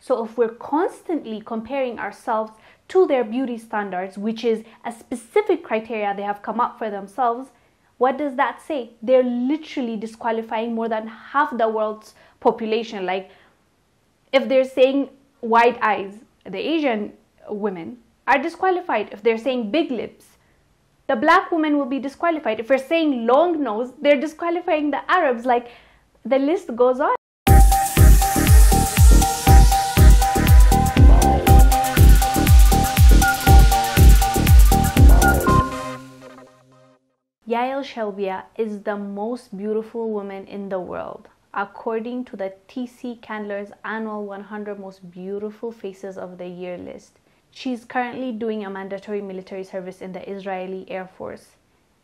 So if we're constantly comparing ourselves to their beauty standards, which is a specific criteria they have come up for themselves, what does that say? They're literally disqualifying more than half the world's population. Like, if they're saying wide eyes, the Asian women are disqualified. If they're saying big lips, the black woman will be disqualified. If we're saying long nose, they're disqualifying the Arabs. Like, the list goes on. Yael Shelbia is the most beautiful woman in the world, according to the TC Candler's annual 100 Most Beautiful Faces of the Year list. She's currently doing a mandatory military service in the Israeli Air Force.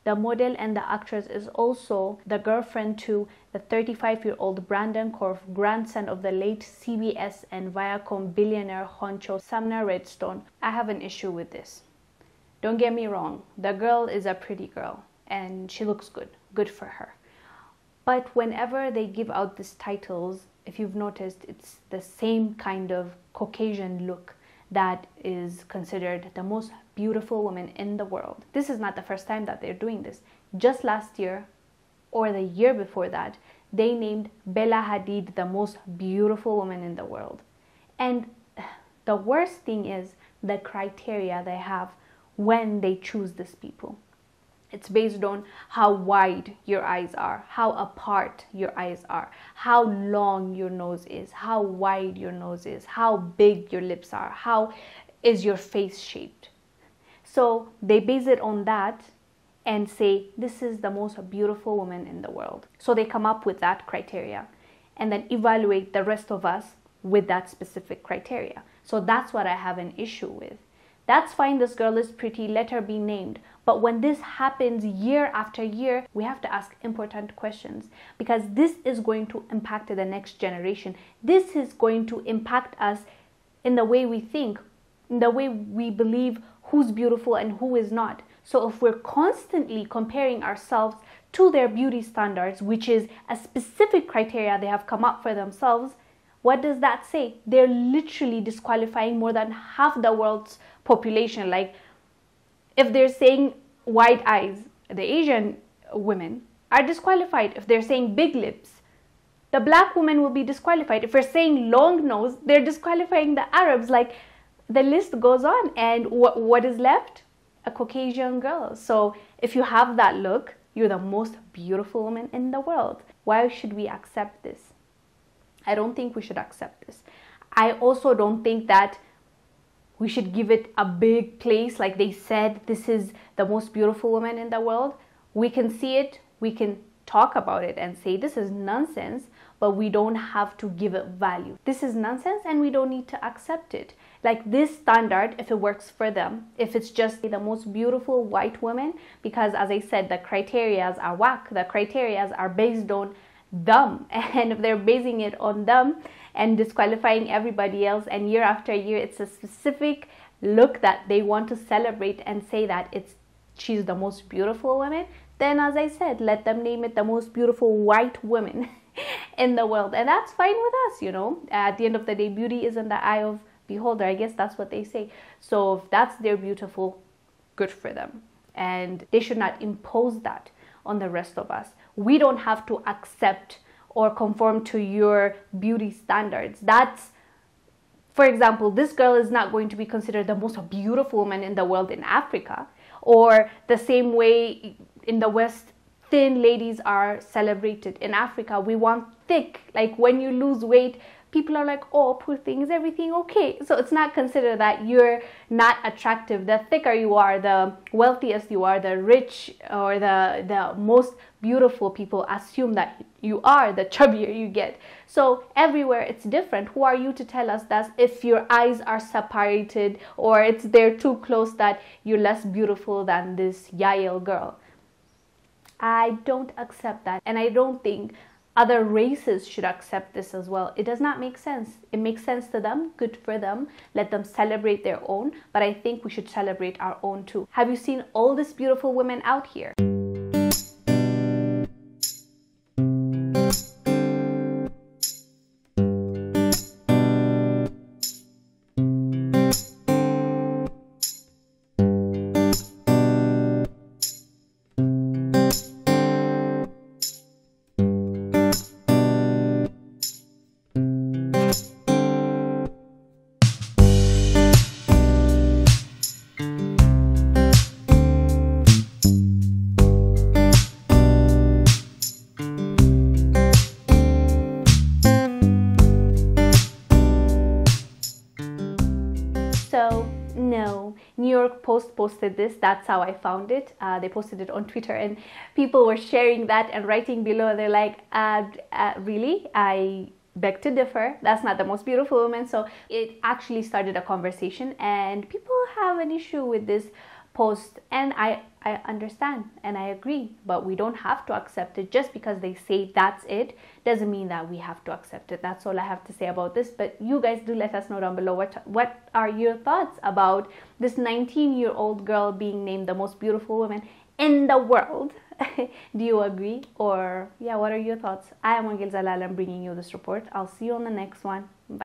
The model and the actress is also the girlfriend to the 35-year-old Brandon Korf, grandson of the late CBS and Viacom billionaire honcho Sumner Redstone. I have an issue with this. Don't get me wrong, the girl is a pretty girl and she looks good for her. But whenever they give out these titles, if you've noticed, it's the same kind of Caucasian look that is considered the most beautiful woman in the world. This is not the first time that they're doing this. Just last year, or the year before that, they named Bella Hadid the most beautiful woman in the world. And the worst thing is the criteria they have when they choose these people. It's based on how wide your eyes are, how apart your eyes are, how long your nose is, how wide your nose is, how big your lips are, how is your face shaped. So they base it on that and say, this is the most beautiful woman in the world. So they come up with that criteria and then evaluate the rest of us with that specific criteria. So that's what I have an issue with. That's fine, this girl is pretty, let her be named. But when this happens year after year, we have to ask important questions, because this is going to impact the next generation. This is going to impact us in the way we think, in the way we believe who's beautiful and who is not. So if we're constantly comparing ourselves to their beauty standards, which is a specific criteria they have come up for themselves, what does that say? They're literally disqualifying more than half the world's population. Like, if they're saying wide eyes, the Asian women are disqualified. If they're saying big lips, the black woman will be disqualified. If we're saying long nose, they're disqualifying the Arabs. Like, the list goes on. And what is left? A Caucasian girl. So if you have that look, you're the most beautiful woman in the world. Why should we accept this? I don't think we should accept this. I also don't think that we should give it a big place. Like they said, this is the most beautiful woman in the world. We can see it, we can talk about it and say this is nonsense, but we don't have to give it value. This is nonsense and we don't need to accept it. Like, this standard, if it works for them, if it's just the most beautiful white woman, because as I said, the criterias are whack, the criterias are based on them, and if they're basing it on them and disqualifying everybody else, and year after year it's a specific look that they want to celebrate and say that she's the most beautiful woman, then as I said, let them name it the most beautiful white woman in the world, and that's fine with us, you know. At the end of the day, beauty is in the eye of beholder. I guess that's what they say. So if that's their beautiful, good for them, and they should not impose that on the rest of us. We don't have to accept or conform to your beauty standards. That's, for example, this girl is not going to be considered the most beautiful woman in the world in Africa, or the same way in the West, thin ladies are celebrated. In Africa, we want thick. Like, when you lose weight, people are like, oh, poor thing, is everything okay? So it's not considered that you're not attractive. The thicker you are, the wealthiest you are, the rich or the most beautiful people assume that you are, the chubbier you get. So everywhere it's different. Who are you to tell us that if your eyes are separated or they're too close, that you're less beautiful than this Yael girl? I don't accept that, and I don't think other races should accept this as well. It does not make sense. It makes sense to them, good for them. Let them celebrate their own, but I think we should celebrate our own too. Have you seen all these beautiful women out here? So no, New York Post posted this. That's how I found it. They posted it on Twitter, and people were sharing that and writing below. They're like, really? I beg to differ. That's not the most beautiful woman. So it actually started a conversation, and people have an issue with this post, and I understand and I agree, but we don't have to accept it. Just because they say that's it doesn't mean that we have to accept it. That's all I have to say about this. But you guys do let us know down below what are your thoughts about this 19-year-old girl being named the most beautiful woman in the world. Do you agree? Or yeah, what are your thoughts? I am Wangel Zalal. I'm bringing you this report. I'll see you on the next one. Bye.